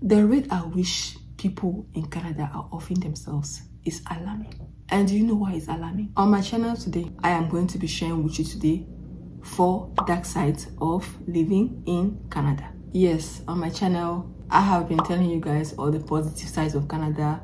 The rate at which people in Canada are offing themselves is alarming. And do you know why it's alarming? On my channel today, I am going to be sharing with you today 4 dark sides of living in Canada. Yes, on my channel, I have been telling you guys all the positive sides of Canada,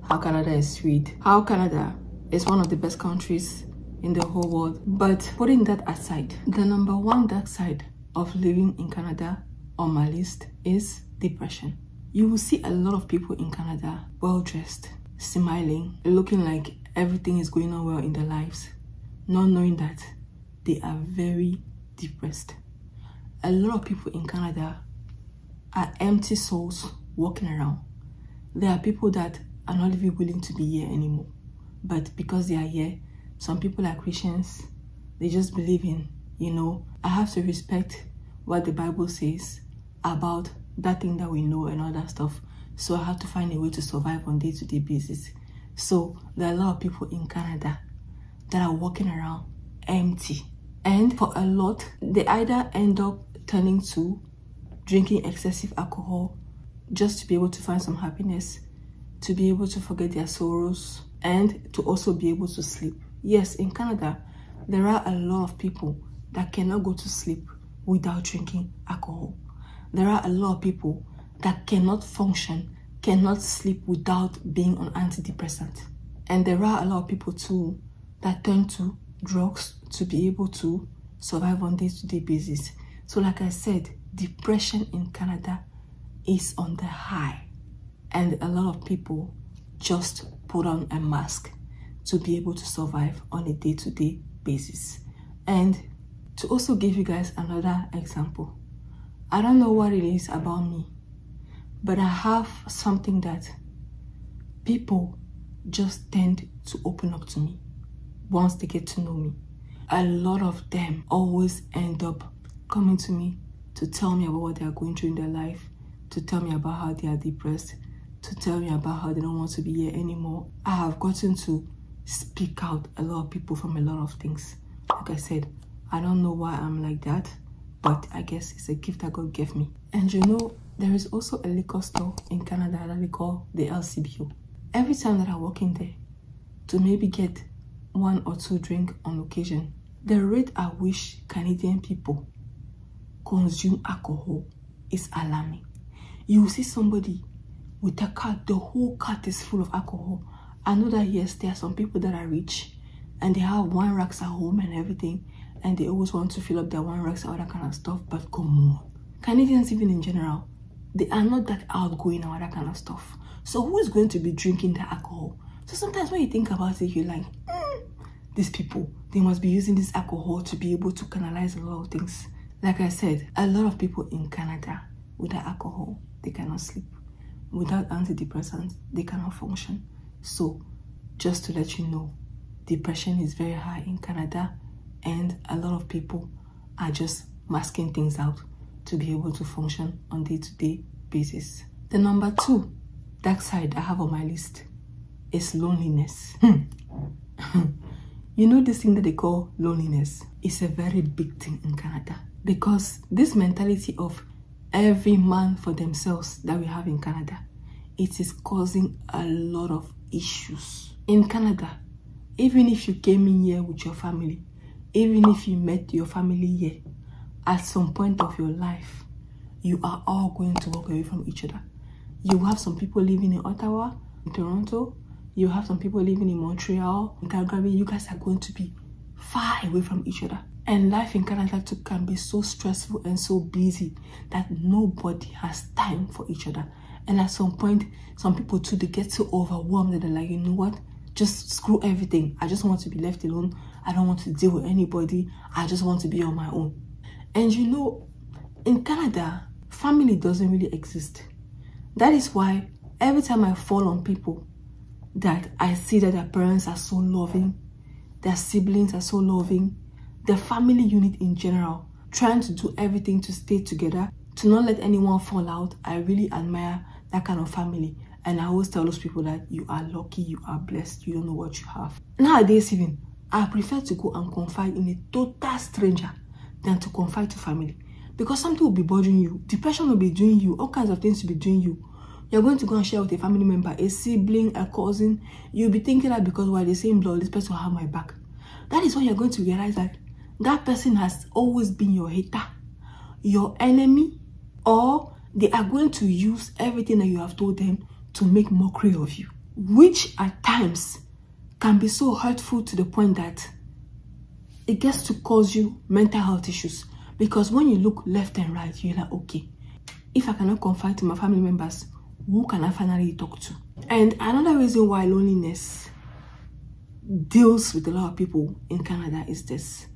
how Canada is sweet, how Canada is one of the best countries in the whole world. But putting that aside, the number 1 dark side of living in Canada on my list is depression. You will see a lot of people in Canada well-dressed, smiling, looking like everything is going on well in their lives, not knowing that they are very depressed. A lot of people in Canada are empty souls walking around. There are people that are not even willing to be here anymore, but because they are here, some people are Christians, they just believe in, I have to respect what the Bible says about that thing that we know and all that stuff. So I have to find a way to survive on day-to-day basis. So there are a lot of people in Canada that are walking around empty. And for a lot, they either end up turning to drinking excessive alcohol just to be able to find some happiness, to be able to forget their sorrows, and to also be able to sleep. Yes, in Canada, there are a lot of people that cannot go to sleep without drinking alcohol. There are a lot of people that cannot function, cannot sleep without being on antidepressant. And there are a lot of people too that turn to drugs to be able to survive on day-to-day basis. So like I said, depression in Canada is on the high. And a lot of people just put on a mask to be able to survive on a day-to-day basis. And to also give you guys another example, I don't know what it is about me, but I have something that people just tend to open up to me once they get to know me. A lot of them always end up coming to me to tell me about what they are going through in their life, to tell me about how they are depressed, to tell me about how they don't want to be here anymore. I have gotten to speak out a lot of people from a lot of things. Like I said, I don't know why I'm like that, but I guess it's a gift that God gave me. And there is also a liquor store in Canada that we call the LCBO. Every time that I walk in there to maybe get 1 or 2 drinks on occasion, the rate at which Canadian people consume alcohol is alarming. You will see somebody with a cart, the whole cart is full of alcohol. I know that yes, there are some people that are rich and they have wine racks at home and everything, and they always want to fill up their wine racks and all that kind of stuff, but come on. Canadians, even in general, they are not that outgoing and all that kind of stuff. So who is going to be drinking the alcohol? So sometimes when you think about it, you're like, these people, they must be using this alcohol to be able to canalize a lot of things. Like I said, a lot of people in Canada, without alcohol, they cannot sleep. Without antidepressants, they cannot function. So just to let you know, depression is very high in Canada, and a lot of people are just masking things out to be able to function on day-to-day basis. The number 2 dark side I have on my list is loneliness. This thing that they call loneliness is a very big thing in Canada, because this mentality of every man for themselves that we have in Canada, it is causing a lot of issues. In Canada, even if you came in here with your family, even if you met your family here, at some point of your life, you are all going to walk away from each other. You have some people living in Ottawa, in Toronto, you have some people living in Montreal, in Calgary. You guys are going to be far away from each other. And life in Canada too can be so stressful and so busy that nobody has time for each other. And at some point, some people too, they get so overwhelmed that they're like, you know what? Just screw everything. I just want to be left alone. I don't want to deal with anybody. I just want to be on my own. And in Canada, family doesn't really exist. That is why every time I fall on people that I see that their parents are so loving, their siblings are so loving, the family unit in general, trying to do everything to stay together, to not let anyone fall out, I really admire that kind of family. And I always tell those people that you are lucky, you are blessed, you don't know what you have. Nowadays even, I prefer to go and confide in a total stranger than to confide to family. Because something will be bothering you, depression will be doing you, all kinds of things will be doing you. You're going to go and share with a family member, a sibling, a cousin. You'll be thinking that because we're the same blood, this person will have my back. That is when you're going to realize that that person has always been your hater, your enemy, or they are going to use everything that you have told them to make mockery of you, which at times can be so hurtful to the point that it gets to cause you mental health issues. Because when you look left and right, you're like, okay, if I cannot confide to my family members, who can I finally talk to? And another reason why loneliness deals with a lot of people in Canada is this.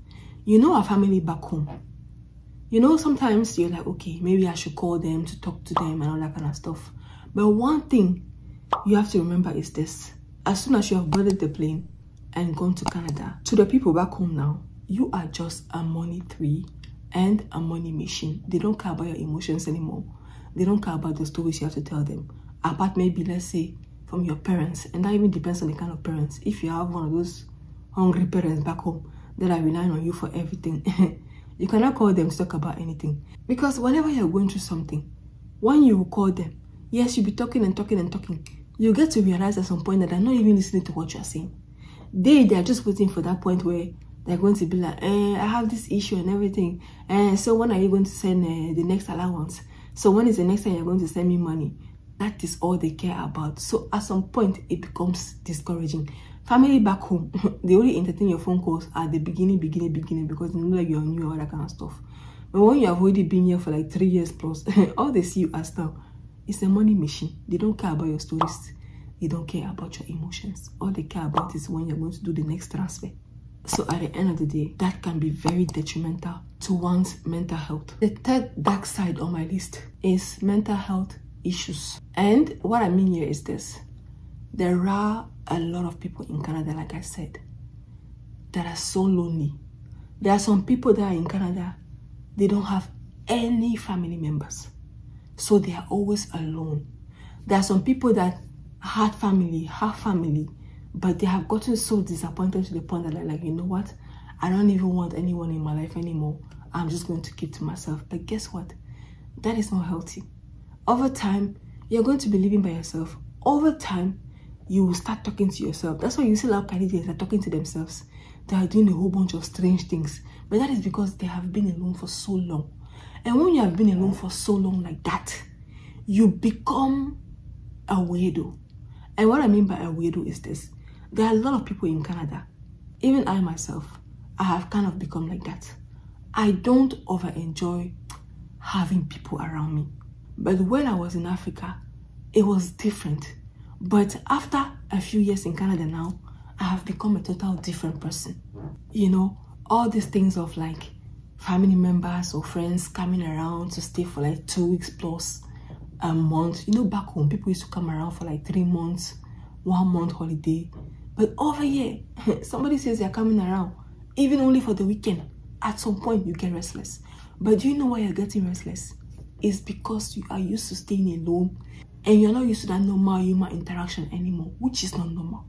You know, our family back home. You know, sometimes you're like, okay, maybe I should call them to talk to them and all that kind of stuff. But one thing you have to remember is this. As soon as you have boarded the plane and gone to Canada, to the people back home now, you are just a money tree and a money machine. They don't care about your emotions anymore. They don't care about the stories you have to tell them. Apart maybe, let's say, from your parents. And that even depends on the kind of parents. If you have one of those hungry parents back home that are relying on you for everything, you cannot call them to talk about anything. Because whenever you're going through something, when you call them, yes, you'll be talking and talking and talking. You get to realize at some point that they're not even listening to what you're saying. They are just waiting for that point where they're going to be like, I have this issue and everything. So when are you going to send the next allowance? So when is the next time you're going to send me money? That is all they care about. So at some point, it becomes discouraging. Family back home, they only entertain your phone calls at the beginning, because they know that you're new and all that kind of stuff. But when you have already been here for like 3 years plus, all they see you as now is a money machine. They don't care about your stories. They don't care about your emotions. All they care about is when you're going to do the next transfer. So at the end of the day, that can be very detrimental to one's mental health. The third dark side on my list is mental health issues. And what I mean here is this. There are a lot of people in Canada, like I said, that are so lonely. There are some people that are in Canada, they don't have any family members. So they are always alone. There are some people that have family, but they have gotten so disappointed to the point that they're like, you know what? I don't even want anyone in my life anymore. I'm just going to keep to myself. But guess what? That is not healthy. Over time, you're going to be living by yourself. Over time, you will start talking to yourself. That's why you see a lot of Canadians are talking to themselves. They are doing a whole bunch of strange things. But that is because they have been alone for so long. And when you have been alone for so long like that, you become a weirdo. And what I mean by a weirdo is this. There are a lot of people in Canada. Even I myself, I have kind of become like that. I don't over-enjoy having people around me. But when I was in Africa, it was different. But after a few years in Canada now, I have become a total different person. You know, all these things of like family members or friends coming around to stay for like 2 weeks plus a month. You know, back home, people used to come around for like 3 months, 1 month holiday. But over here, somebody says they're coming around, even only for the weekend. At some point, you get restless. But do you know why you're getting restless? It's because you are used to staying alone and you're not used to that normal human interaction anymore, which is not normal.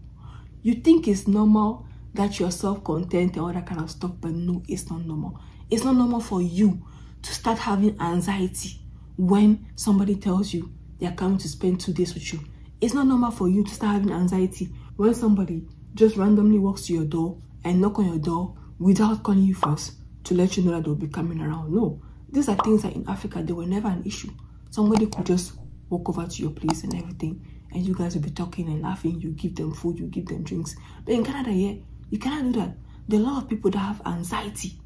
You think it's normal that you're self-content and all that kind of stuff, but no, it's not normal. It's not normal for you to start having anxiety when somebody tells you they're coming to spend 2 days with you. It's not normal for you to start having anxiety when somebody just randomly walks to your door and knock on your door without calling you first to let you know that they'll be coming around. No, these are things that in Africa, they were never an issue. Somebody could just walk over to your place and everything, and you guys will be talking and laughing. You give them food, you give them drinks. But in Canada, yeah, you cannot do that. There are a lot of people that have anxiety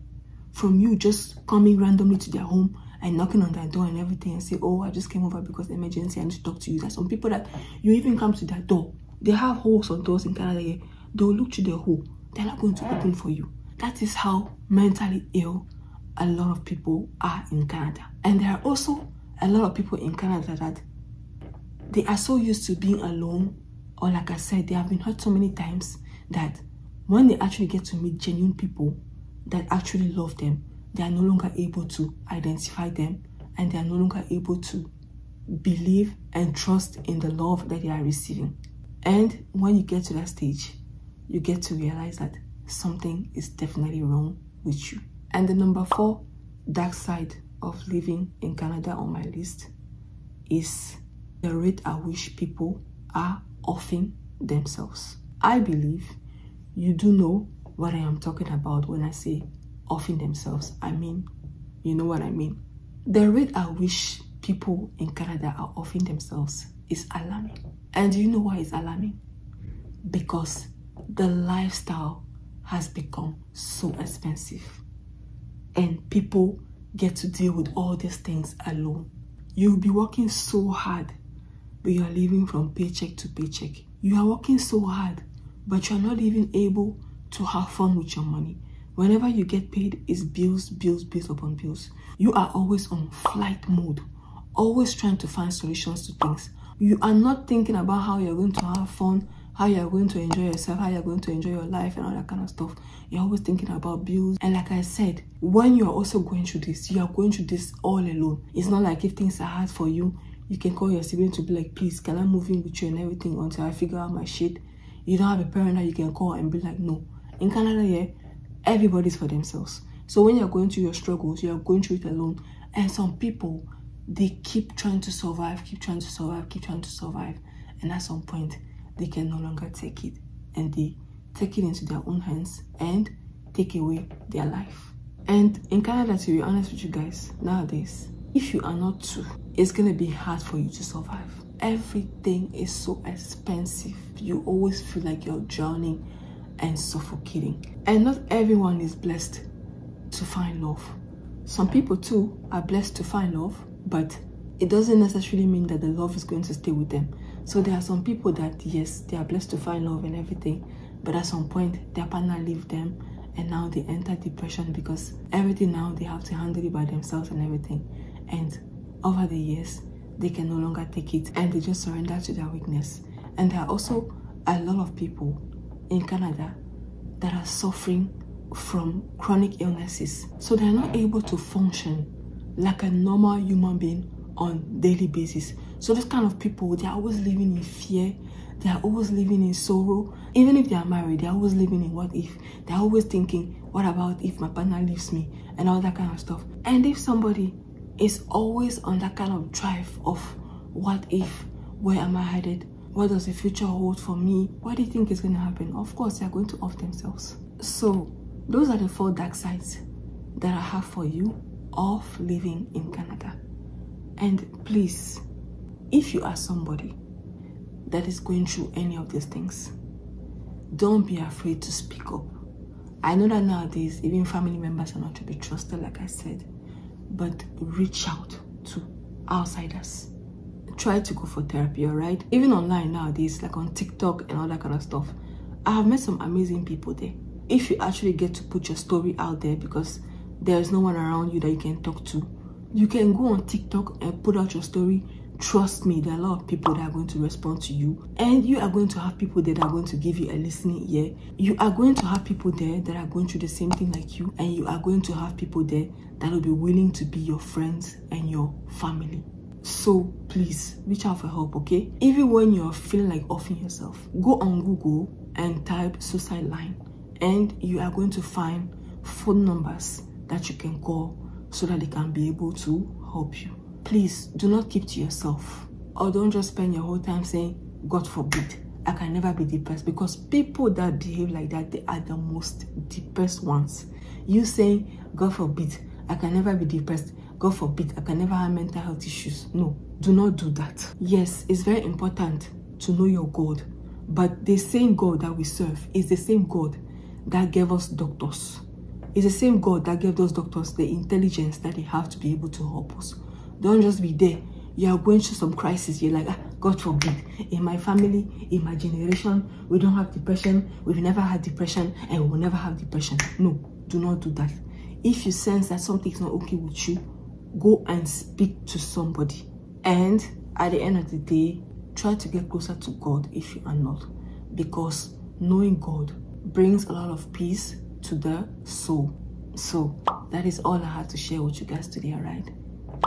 from you just coming randomly to their home and knocking on their door and everything and say, oh, I just came over because emergency, I need to talk to you. There's some people that you even come to their door. They have holes on doors in Canada, yeah. They'll look through the hole. They're not going to open for you. That is how mentally ill a lot of people are in Canada. And there are also a lot of people in Canada that they are so used to being alone, or like I said, they have been hurt so many times that when they actually get to meet genuine people that actually love them, they are no longer able to identify them, and they are no longer able to believe and trust in the love that they are receiving. And when you get to that stage, you get to realize that something is definitely wrong with you. And the number 4 dark side of living in Canada on my list is the rate at which people are offing themselves. I believe you do know what I am talking about when I say offing themselves. I mean, you know what I mean. The rate at which people in Canada are offing themselves is alarming. And you know why it's alarming? Because the lifestyle has become so expensive and people get to deal with all these things alone. You'll be working so hard, but you're living from paycheck to paycheck. You are working so hard, but you're not even able to have fun with your money. Whenever you get paid, it's bills, bills, bills upon bills. You are always on flight mode, always trying to find solutions to things. You are not thinking about how you're going to have fun, how you're going to enjoy yourself, how you're going to enjoy your life and all that kind of stuff. You're always thinking about bills. And like I said, when you're also going through this, you are going through this all alone. It's not like if things are hard for you, you can call your sibling to be like, please, can I move in with you and everything until I figure out my shit? You don't have a parent that you can call and be like, no. In Canada, yeah, everybody's for themselves. So when you're going through your struggles, you're going through it alone. And some people, they keep trying to survive, keep trying to survive, keep trying to survive. And at some point, they can no longer take it. And they take it into their own hands and take away their life. And in Canada, to be honest with you guys, nowadays, if you are not too, it's going to be hard for you to survive. Everything is so expensive. You always feel like you're drowning and suffocating. And not everyone is blessed to find love. Some people too are blessed to find love, but it doesn't necessarily mean that the love is going to stay with them. So there are some people that, yes, they are blessed to find love and everything, but at some point their partner leaves them and now they enter depression because everything now they have to handle it by themselves and everything. And over the years, they can no longer take it and they just surrender to their weakness. And there are also a lot of people in Canada that are suffering from chronic illnesses. So they're not able to function like a normal human being on daily basis. So this kind of people, they're always living in fear. They're always living in sorrow. Even if they are married, they're always living in what if. They're always thinking, what about if my partner leaves me? And all that kind of stuff. And if somebody is always on that kind of drive of what if, where am I headed? What does the future hold for me? What do you think is going to happen? Of course, they're going to off themselves. So those are the 4 dark sides that I have for you of living in Canada. And please, if you are somebody that is going through any of these things, don't be afraid to speak up. I know that nowadays, even family members are not to be trusted, like I said, but reach out to outsiders. Try to go for therapy, alright? Even online nowadays, like on TikTok and all that kind of stuff, I have met some amazing people there. If you actually get to put your story out there because there's no one around you that you can talk to, you can go on TikTok and put out your story. Trust me, there are a lot of people that are going to respond to you. And you are going to have people there that are going to give you a listening ear. You are going to have people there that are going through the same thing like you. And you are going to have people there that will be willing to be your friends and your family. So please, reach out for help, okay? Even when you're feeling like offing yourself, go on Google and type suicide line. And you are going to find phone numbers that you can call so that they can be able to help you. Please do not keep to yourself, or don't just spend your whole time saying, God forbid, I can never be depressed, because people that behave like that, they are the most depressed ones. You saying, God forbid, I can never be depressed, God forbid, I can never have mental health issues. No, do not do that. Yes, it's very important to know your God, but the same God that we serve is the same God that gave us doctors. It's the same God that gave those doctors the intelligence that they have to be able to help us. Don't just be there. You are going through some crisis. You're like, God forbid, in my family, in my generation, we don't have depression. We've never had depression and we will never have depression. No, do not do that. If you sense that something's not okay with you, go and speak to somebody. And at the end of the day, try to get closer to God if you are not. Because knowing God brings a lot of peace to the soul. So that is all I had to share with you guys today, alright?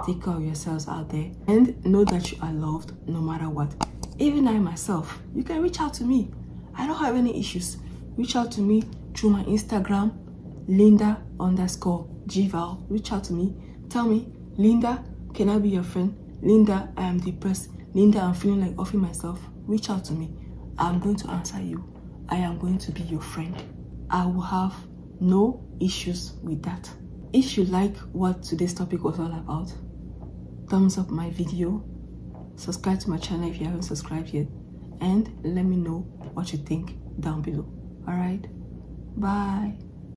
Take care of yourselves out there and know that you are loved no matter what. Even I myself, you can reach out to me. I don't have any issues. Reach out to me through my Instagram, Linda_Gval. Reach out to me. Tell me, Linda, can I be your friend? Linda, I am depressed. Linda, I'm feeling like offing myself, reach out to me. I'm going to answer you. I am going to be your friend. I will have no issues with that. If you like what today's topic was all about, thumbs up my video, subscribe to my channel if you haven't subscribed yet, and let me know what you think down below. All right, bye.